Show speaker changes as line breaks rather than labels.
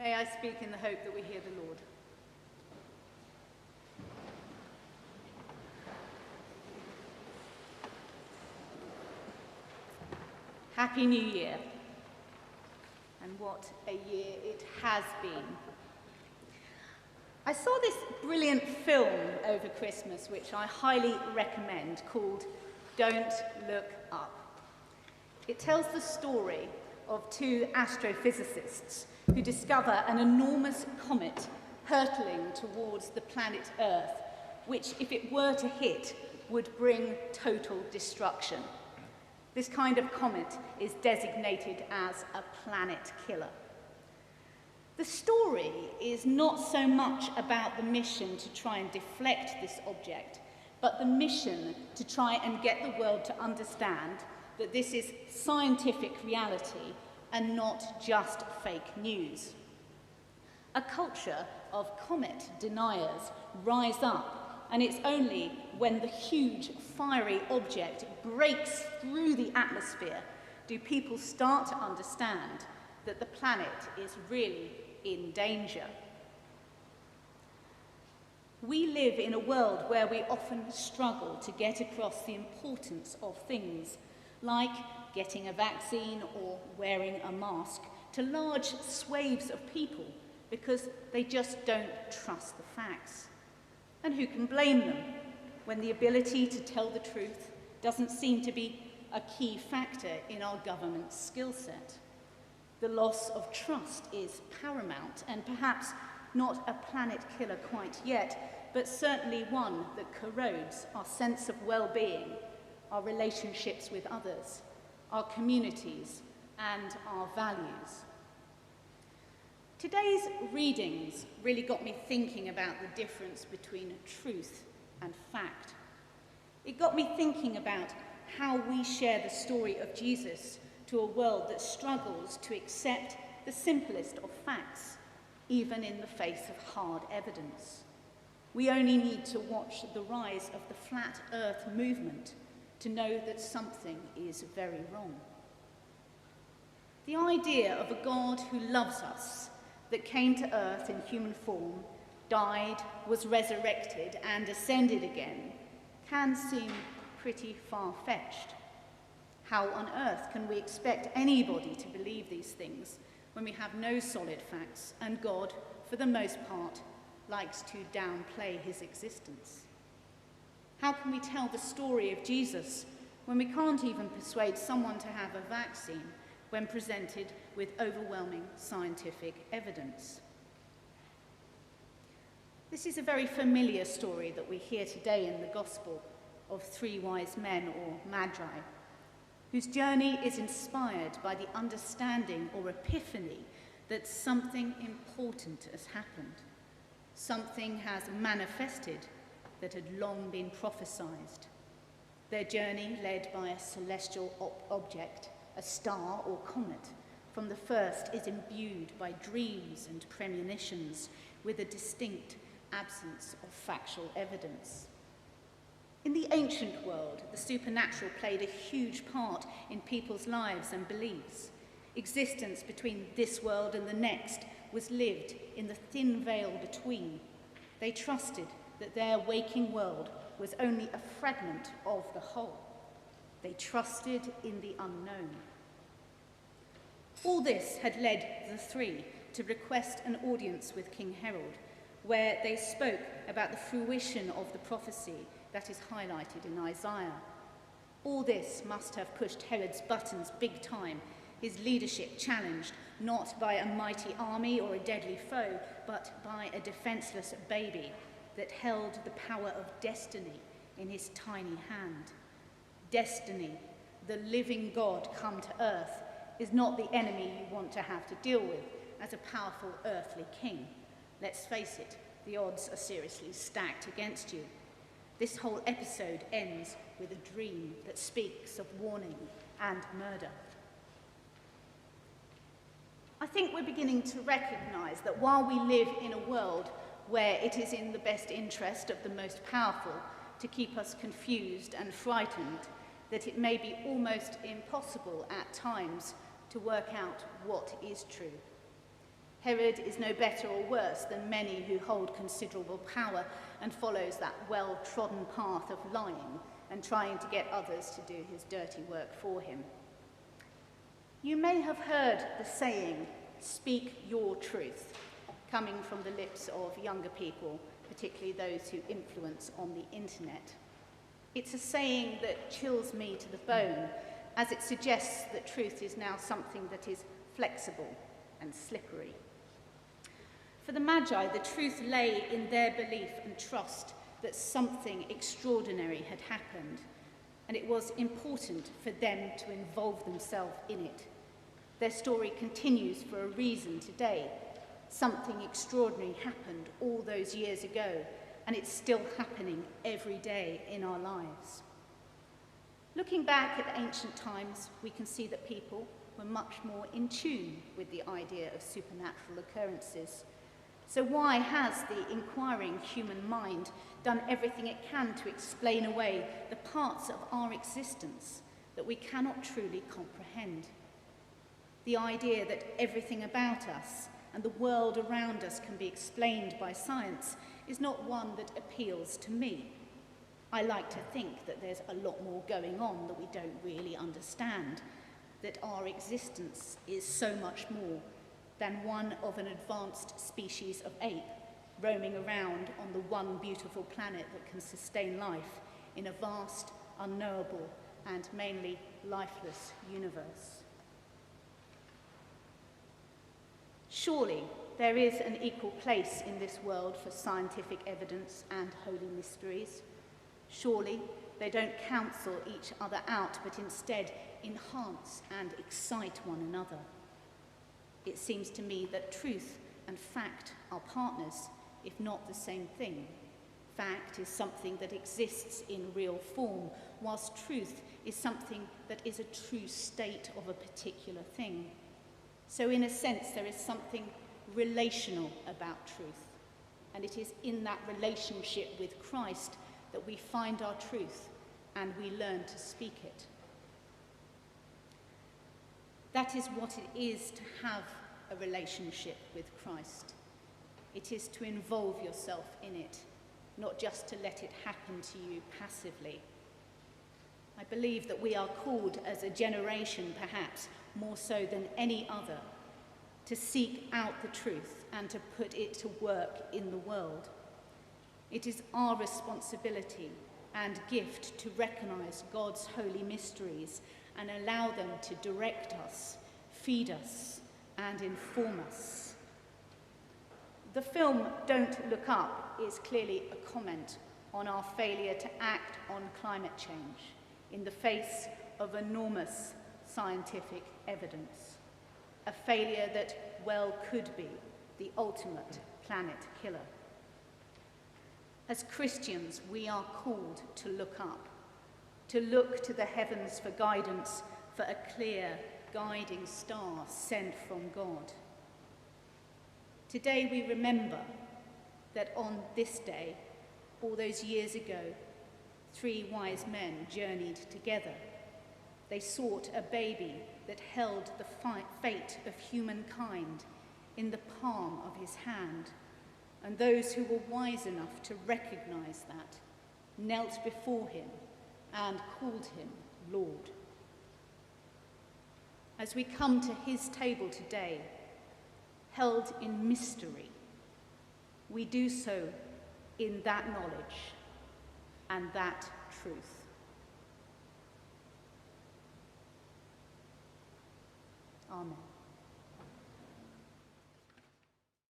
May I speak in the hope that we hear the Lord. Happy New Year. And what a year it has been. I saw this brilliant film over Christmas, which I highly recommend, called Don't Look Up. It tells the story of two astrophysicists who discover an enormous comet hurtling towards the planet Earth, which, if it were to hit, would bring total destruction. This kind of comet is designated as a planet killer. The story is not so much about the mission to try and deflect this object, but the mission to try and get the world to understand that this is scientific reality and not just fake news. A culture of comet deniers rise up, and it's only when the huge fiery object breaks through the atmosphere do people start to understand that the planet is really in danger. We live in a world where we often struggle to get across the importance of things like getting a vaccine or wearing a mask to large swathes of people because they just don't trust the facts. And who can blame them when the ability to tell the truth doesn't seem to be a key factor in our government's skill set? The loss of trust is paramount, and perhaps not a planet killer quite yet, but certainly one that corrodes our sense of well-being, our relationships with others, our communities, and our values. Today's readings really got me thinking about the difference between truth and fact. It got me thinking about how we share the story of Jesus to a world that struggles to accept the simplest of facts, even in the face of hard evidence. We only need to watch the rise of the flat earth movement to know that something is very wrong. The idea of a God who loves us, that came to earth in human form, died, was resurrected, and ascended again, can seem pretty far-fetched. How on earth can we expect anybody to believe these things when we have no solid facts and God, for the most part, likes to downplay his existence? How can we tell the story of Jesus when we can't even persuade someone to have a vaccine when presented with overwhelming scientific evidence? This is a very familiar story that we hear today in the Gospel of three wise men, or magi, whose journey is inspired by the understanding or epiphany that something important has happened. Something has manifested that had long been prophesied. Their journey led by a celestial object, a star or comet, from the first is imbued by dreams and premonitions with a distinct absence of factual evidence. In the ancient world, the supernatural played a huge part in people's lives and beliefs. Existence between this world and the next was lived in the thin veil between. They trusted that their waking world was only a fragment of the whole. They trusted in the unknown. All this had led the three to request an audience with King Herod, where they spoke about the fruition of the prophecy that is highlighted in Isaiah. All this must have pushed Herod's buttons big time, his leadership challenged not by a mighty army or a deadly foe, but by a defenseless baby that held the power of destiny in his tiny hand. Destiny, the living God come to earth, is not the enemy you want to have to deal with as a powerful earthly king. Let's face it, the odds are seriously stacked against you. This whole episode ends with a dream that speaks of warning and murder. I think we're beginning to recognize that while we live in a world where it is in the best interest of the most powerful to keep us confused and frightened, that it may be almost impossible at times to work out what is true. Herod is no better or worse than many who hold considerable power and follows that well-trodden path of lying and trying to get others to do his dirty work for him. You may have heard the saying, "Speak your truth," coming from the lips of younger people, particularly those who influence on the internet. It's a saying that chills me to the bone, as it suggests that truth is now something that is flexible and slippery. For the Magi, the truth lay in their belief and trust that something extraordinary had happened, and it was important for them to involve themselves in it. Their story continues for a reason today. Something extraordinary happened all those years ago, and it's still happening every day in our lives. Looking back at ancient times, we can see that people were much more in tune with the idea of supernatural occurrences. So why has the inquiring human mind done everything it can to explain away the parts of our existence that we cannot truly comprehend? The idea that everything about us and the world around us can be explained by science is not one that appeals to me. I like to think that there's a lot more going on that we don't really understand, that our existence is so much more than one of an advanced species of ape roaming around on the one beautiful planet that can sustain life in a vast, unknowable, and mainly lifeless universe. Surely there is an equal place in this world for scientific evidence and holy mysteries. Surely they don't cancel each other out, but instead enhance and excite one another. It seems to me that truth and fact are partners, if not the same thing. Fact is something that exists in real form, whilst truth is something that is a true state of a particular thing. So in a sense, there is something relational about truth, and it is in that relationship with Christ that we find our truth and we learn to speak it. That is what it is to have a relationship with Christ. It is to involve yourself in it, not just to let it happen to you passively. I believe that we are called as a generation, perhaps more so than any other, to seek out the truth and to put it to work in the world. It is our responsibility and gift to recognize God's holy mysteries and allow them to direct us, feed us, and inform us. The film Don't Look Up is clearly a comment on our failure to act on climate change in the face of enormous scientific evidence, a failure that well could be the ultimate planet killer. As Christians, we are called to look up, to look to the heavens for guidance, for a clear, guiding star sent from God. Today we remember that on this day, all those years ago, 3 wise men journeyed together. They sought a baby that held the fate of humankind in the palm of his hand, and those who were wise enough to recognize that knelt before him and called him Lord. As we come to his table today, held in mystery, we do so in that knowledge and that truth. Amen.